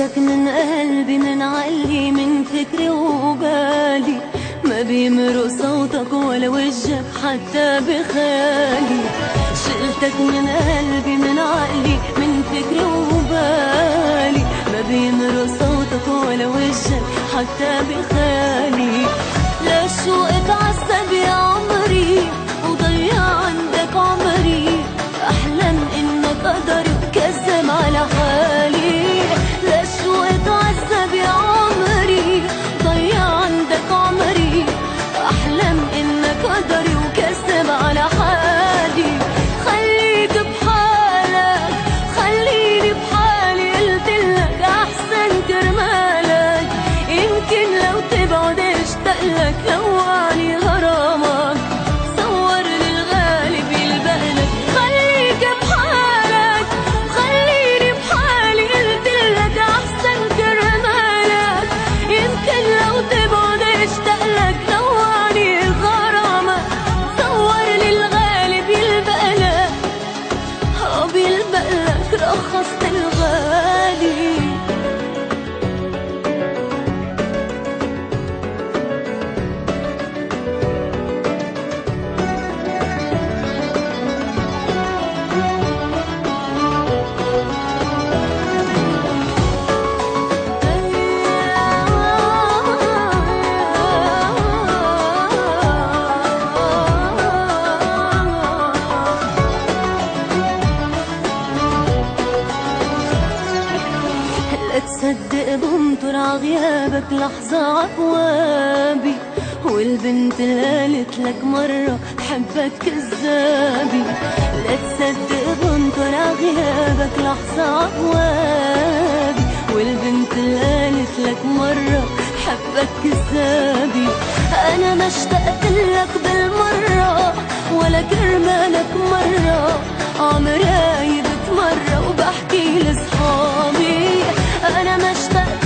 شلتك من قلبي من عقلي من فكري وبالي، ما بيمرق صوتك ولا وجهك حتى بخيالي. شلتك من قلبي من عقلي من فكري وبالي، ما بيمرق صوتك ولا وجهك حتى بخيالي. ليش وقت عذب يا عمري وضيع عندك عمري، أحلم إنك قدري وكذب على حالي. ليش وقت عذب يا عمري ضيع عندك عمري، أحلم إنك قدري وكذب على حالي. خليك بحالك خليني بحالي، قلتلك أحسن كرمالك، يمكن لو تبعد اشتقلك لوعني غرامك، صور للغالب يلبقلك. خليك بحالك خليني بحالي، قلتلك أحسن كرمالك، يمكن لو تبعد اشتقلك لوعني غرامك، صور للغالب يلبقلك. بيلبقلك رخصت الغالي. لا تصدق بنطر عغيابك لحظة عقوابي، والبنت اللي قالت لك مرة حبك كذابي. لا تصدق بنطر عغيابك لحظة عقوابي، والبنت اللي قالت لك مرة حبك كذابي. أنا ما اشتقت لك بالمرة ولا كرمالك مرة، عمري بتمرة وبحكي لصحابي. أنا ما اشتقت